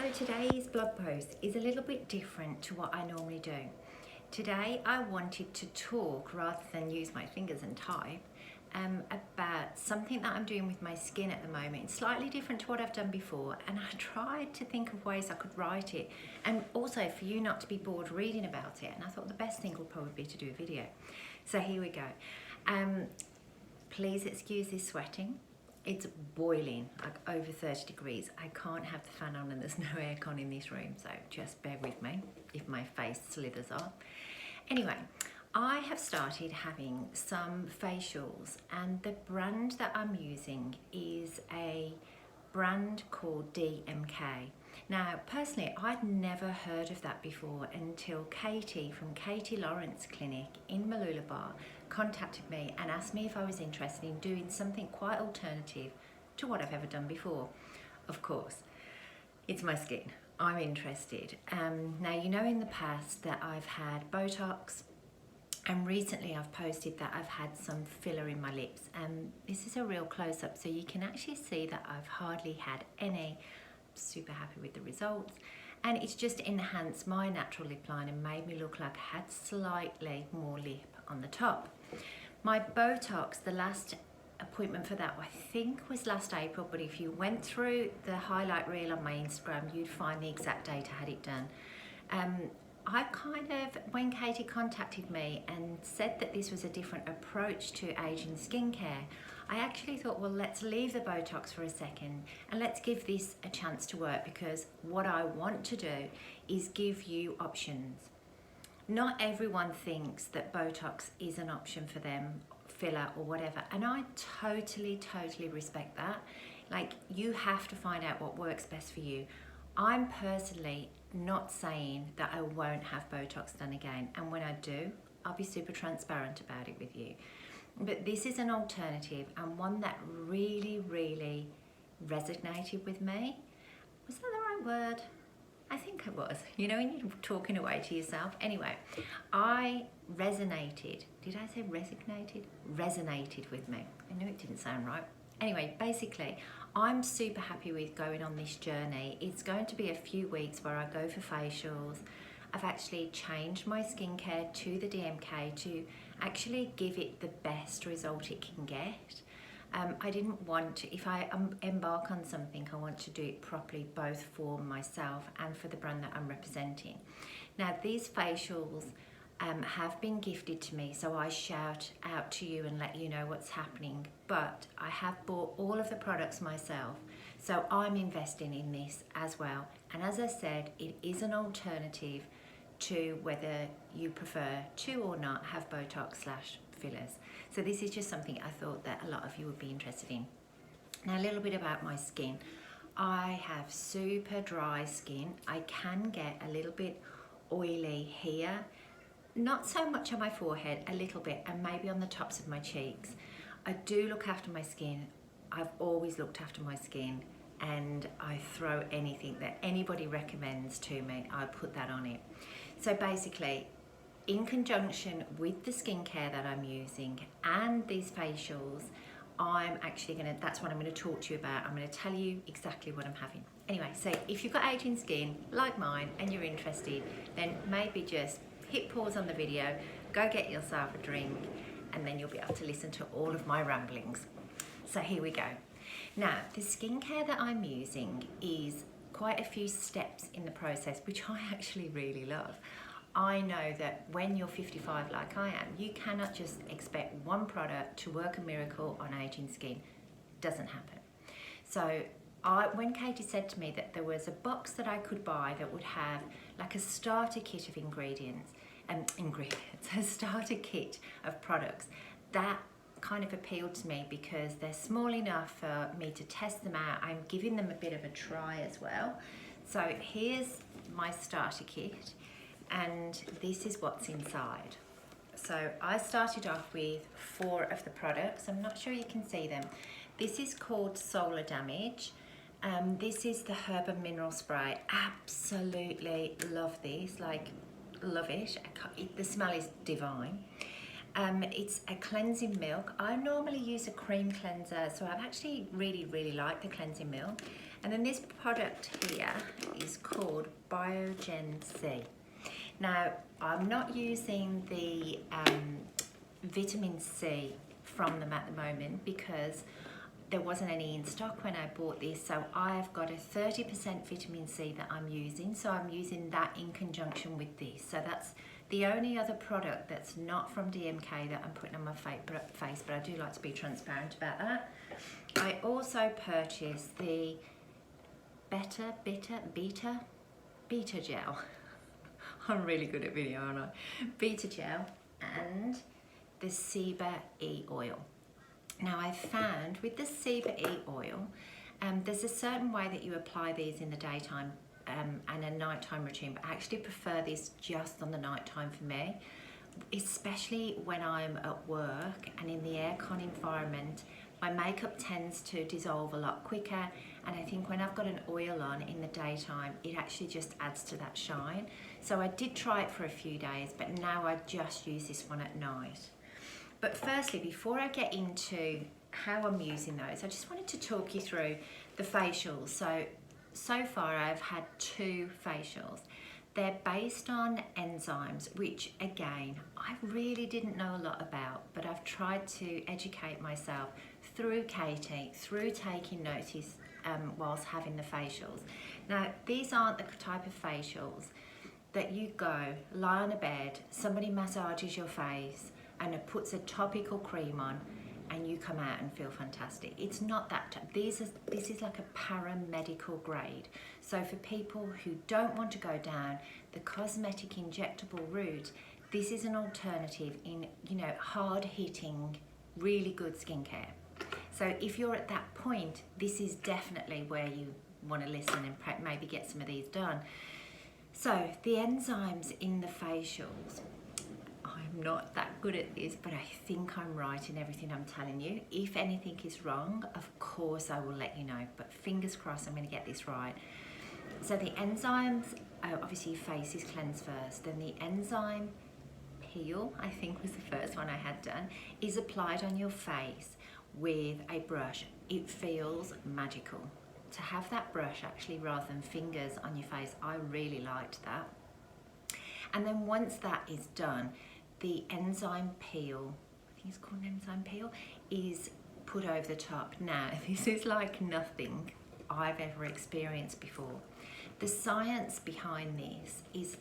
So today's blog post is a little bit different to what I normally do. Today I wanted to talk rather than use my fingers and type about something that I'm doing with my skin at the moment. It's slightly different to what I've done before, and I tried to think of ways I could write it and also for you not to be bored reading about it, and I thought the best thing would probably be to do a video. So here we go. Please excuse this sweating. It's boiling, like over 30 degrees. I can't have the fan on and there's no aircon in this room, so just bear with me if my face slithers up. Anyway, I have started having some facials, and the brand that I'm using is a brand called DMK. Now, personally, I'd never heard of that before until Katie from Katie Lawrence Clinic in Mooloolaba contacted me and asked me if I was interested in doing something quite alternative to what I've ever done before. Of course, it's my skin. I'm interested. Now, you know in the past that I've had Botox, and recently I've posted that I've had some filler in my lips, and this is a real close-up so you can actually see that I've hardly had any. Super happy with the results, and it's just enhanced my natural lip line and made me look like I had slightly more lip on the top. My Botox, the last appointment for that I think was last April, but if you went through the highlight reel on my Instagram you'd find the exact date I had it done. I kind of, when Katie contacted me and said that this was a different approach to aging skincare, I actually thought, well, let's leave the Botox for a second and let's give this a chance to work, because what I want to do is give you options. Not everyone thinks that Botox is an option for them, filler or whatever, and I totally respect that. Like, you have to find out what works best for you. I'm personally not saying that I won't have Botox done again, and when I do, I'll be super transparent about it with you. But this is an alternative, and one that really resonated with me. Was that the right word? I think it was. You know, when you're talking away to yourself. Anyway, I resonated. Did I say resignated? Resonated with me. I knew it didn't sound right. Anyway, basically, I'm super happy with going on this journey. It's going to be a few weeks where I go for facials. I've actually changed my skincare to the DMK to actually give it the best result it can get. I didn't want to, if I embark on something, I want to do it properly, both for myself and for the brand that I'm representing. Now, these facials have been gifted to me, so I shout out to you and let you know what's happening, but I have bought all of the products myself, so I'm investing in this as well. And as I said, it is an alternative to whether you prefer to or not have Botox / fillers. So this is just something I thought that a lot of you would be interested in. Now, a little bit about my skin. I have super dry skin. I can get a little bit oily here, not so much on my forehead, a little bit, and maybe on the tops of my cheeks. I do look after my skin. I've always looked after my skin, and I throw anything that anybody recommends to me, I put that on it. So basically, in conjunction with the skincare that I'm using and these facials, that's what I'm gonna talk to you about. I'm gonna tell you exactly what I'm having. Anyway, so if you've got aging skin like mine and you're interested, then maybe just hit pause on the video, go get yourself a drink, and then you'll be able to listen to all of my ramblings. So here we go. Now, the skincare that I'm using is quite a few steps in the process, which I actually really love. I know that when you're 55 like I am, you cannot just expect one product to work a miracle on aging skin. It doesn't happen. So when Katie said to me that there was a box that I could buy that would have like a starter kit of ingredients, a starter kit of products, that kind of appealed to me because they're small enough for me to test them out. I'm giving them a bit of a try as well. So here's my starter kit, and this is what's inside. So I started off with 4 of the products. I'm not sure you can see them. This is called Solar Damage. This is the Herb and Mineral Spray. Absolutely love this, like love it. The smell is divine. It's a cleansing milk. I normally use a cream cleanser, so I've actually really liked the cleansing milk. And then this product here is called Biogen C. Now, I'm not using the vitamin C from them at the moment because there wasn't any in stock when I bought this, so I've got a 30% vitamin C that I'm using, so I'm using that in conjunction with this. So that's the only other product that's not from DMK that I'm putting on my face, but I do like to be transparent about that. I also purchased the Beta Gel. I'm really good at video, aren't I? Beta Gel and the Seba E oil. Now I've found with the Seba E oil, there's a certain way that you apply these in the daytime and a nighttime routine, but I actually prefer this just on the nighttime for me, especially when I'm at work and in the aircon environment. My makeup tends to dissolve a lot quicker, and I think when I've got an oil on in the daytime, it actually just adds to that shine. So I did try it for a few days, but now I just use this one at night. But firstly, before I get into how I'm using those, I just wanted to talk you through the facials. So far I've had 2 facials. They're based on enzymes, which again, I really didn't know a lot about, but I've tried to educate myself through Katie, through taking notice whilst having the facials. Now, these aren't the type of facials that you go, lie on a bed, somebody massages your face and it puts a topical cream on and you come out and feel fantastic. It's not that. This is like a paramedical grade. So for people who don't want to go down the cosmetic injectable route, this is an alternative in, hard hitting, really good skincare. So if you're at that point, this is definitely where you want to listen and maybe get some of these done. So the enzymes in the facials, I'm not that good at this, but I think I'm right in everything I'm telling you. If anything is wrong, of course I will let you know, but fingers crossed I'm going to get this right. So the enzymes, obviously your face is cleansed first, then the enzyme peel, I think was the first one I had done, is applied on your face with a brush. It feels magical. To have that brush actually rather than fingers on your face, I really liked that. And then once that is done, the enzyme peel, I think it's called an enzyme peel, is put over the top. Now, this is like nothing I've ever experienced before. The science behind this is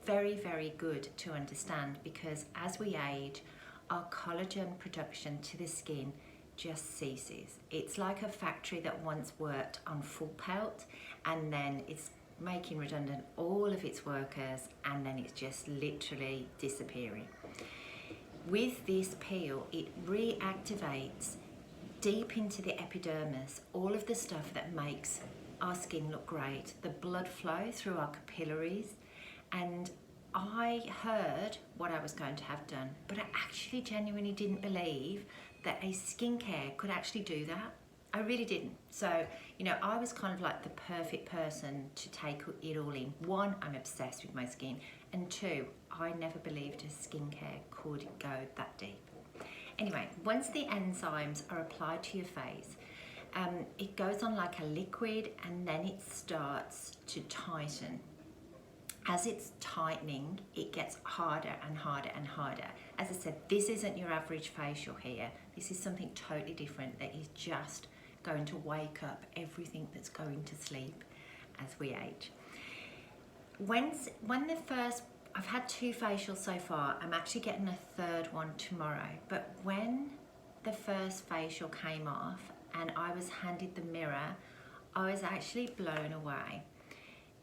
very, very good to understand because as we age, our collagen production to the skin just ceases. It's like a factory that once worked on full pelt and then it's making redundant all of its workers and then it's just literally disappearing. With this peel, it reactivates deep into the epidermis all of the stuff that makes our skin look great, the blood flow through our capillaries, and I heard what I was going to have done, but I actually genuinely didn't believe that a skincare could actually do that. I really didn't. So, I was kind of like the perfect person to take it all in. 1, I'm obsessed with my skin, and 2, I never believed a skincare could go that deep. Anyway, once the enzymes are applied to your face, it goes on like a liquid and then it starts to tighten. As it's tightening, it gets harder and harder and harder. As I said, this isn't your average facial here. This is something totally different that is just going to wake up everything that's going to sleep as we age. I've had 2 facials so far. I'm actually getting a 3rd one tomorrow. But when the first facial came off and I was handed the mirror, I was actually blown away.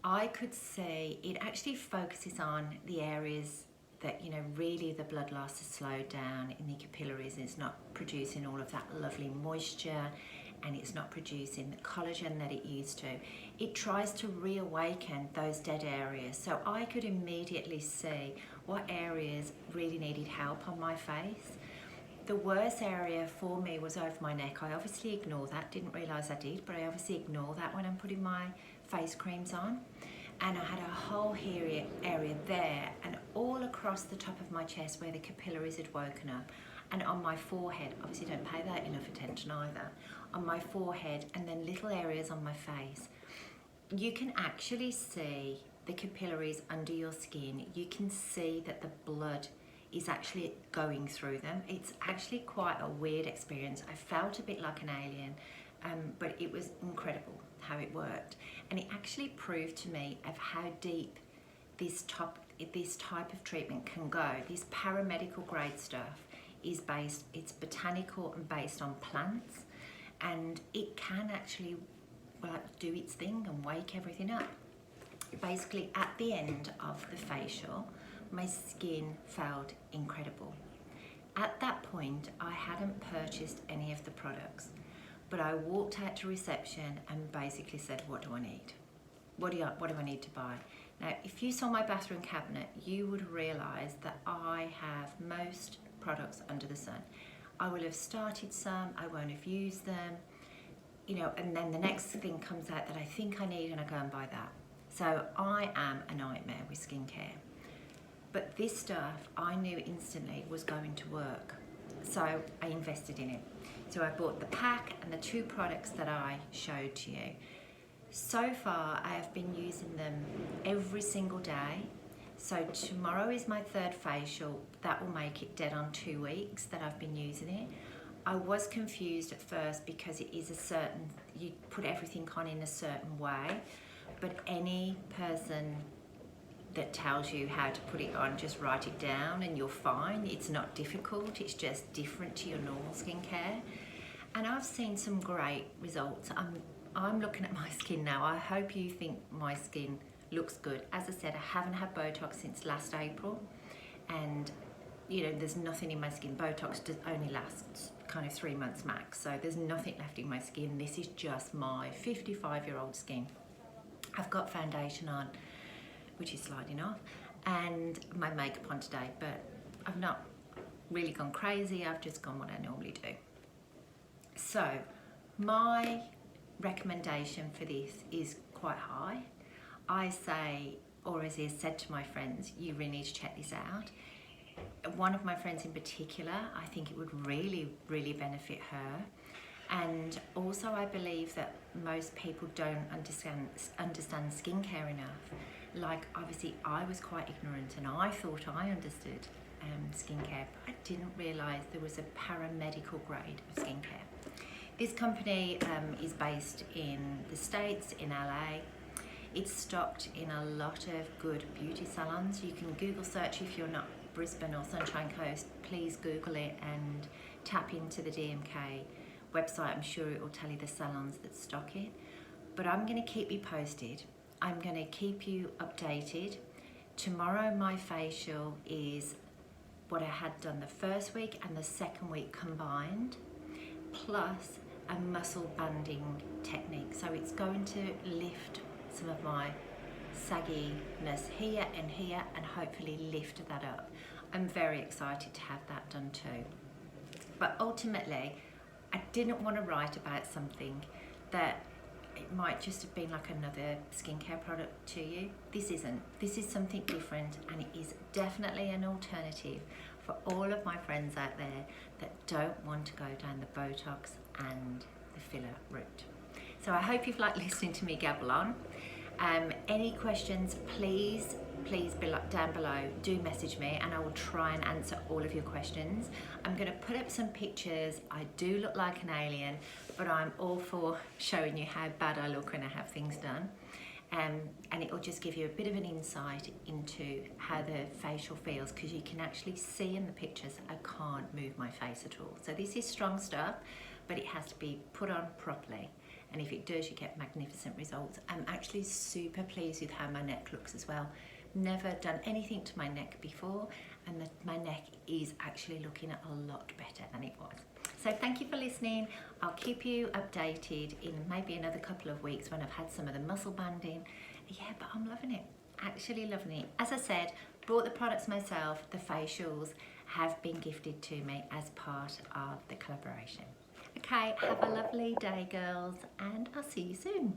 I could see it actually focuses on the areas that, really the blood loss has slowed down in the capillaries and it's not producing all of that lovely moisture and it's not producing the collagen that it used to. It tries to reawaken those dead areas. So I could immediately see what areas really needed help on my face. The worst area for me was over my neck. I obviously ignore that, didn't realise I did, but I obviously ignore that when I'm putting my face creams on. And I had a whole area there and all across the top of my chest where the capillaries had woken up. And on my forehead, obviously don't pay that enough attention either, on my forehead and then little areas on my face, you can actually see the capillaries under your skin. You can see that the blood is actually going through them. It's actually quite a weird experience. I felt a bit like an alien, but it was incredible how it worked. And it actually proved to me of how deep this type of treatment can go. This paramedical grade stuff is it's botanical and based on plants, and it can actually do its thing and wake everything up. Basically, at the end of the facial, my skin felt incredible. At that point, I hadn't purchased any of the products, but I walked out to reception and basically said, what do I need? What do I need to buy? Now, if you saw my bathroom cabinet, you would realise that I have most products under the sun. I will have started some, I won't have used them, you know, and then the next thing comes out that I think I need and I go and buy that. So I am a nightmare with skincare. But this stuff I knew instantly was going to work. So I invested in it. So I bought the pack and the 2 products that I showed to you. So far, I have been using them every single day. So tomorrow is my 3rd facial. That will make it dead on 2 weeks that I've been using it. I was confused at first because it is you put everything on in a certain way, but any person that tells you how to put it on, just write it down and you're fine. It's not difficult, it's just different to your normal skincare. And I've seen some great results. I'm looking at my skin now. I hope you think my skin looks good. As I said, I haven't had Botox since last April, and you know, there's nothing in my skin. Botox only lasts kind of 3 months max, so there's nothing left in my skin. This is just my 55-year-old skin. I've got foundation on, which is sliding off, and my makeup on today, but I've not really gone crazy. I've just gone what I normally do. So my recommendation for this is quite high. I say, or as I said to my friends, you really need to check this out. One of my friends in particular, I think it would really, really benefit her. And also I believe that most people don't understand skincare enough. Like, obviously I was quite ignorant and I thought I understood skincare, but I didn't realise there was a paramedical grade of skincare. This company is based in the States, in LA. It's stocked in a lot of good beauty salons. You can Google search if you're not Brisbane or Sunshine Coast. Please Google it and tap into the DMK website. I'm sure it will tell you the salons that stock it. But I'm going to keep you posted. I'm going to keep you updated. Tomorrow my facial is what I had done the first week and the second week combined, plus a muscle banding technique. So it's going to lift some of my sagginess here and hopefully lift that up. I'm very excited to have that done too. But ultimately, I didn't want to write about something that it might just have been like another skincare product to you. This isn't. This is something different, and it is definitely an alternative for all of my friends out there that don't want to go down the Botox and the filler route. So I hope you've liked listening to me gabble on. Any questions, please down below, do message me and I will try and answer all of your questions. I'm going to put up some pictures. I do look like an alien, but I'm all for showing you how bad I look when I have things done. And it will just give you a bit of an insight into how the facial feels, because you can actually see in the pictures I can't move my face at all. So this is strong stuff, but it has to be put on properly. And if it does, you get magnificent results. I'm actually super pleased with how my neck looks as well. Never done anything to my neck before, and my neck is actually looking a lot better than it was. So thank you for listening. I'll keep you updated in maybe another couple of weeks when I've had some of the muscle banding. Yeah, but I'm loving it, actually loving it. As I said, bought the products myself. The facials have been gifted to me as part of the collaboration. Okay, have a lovely day, girls, and I'll see you soon.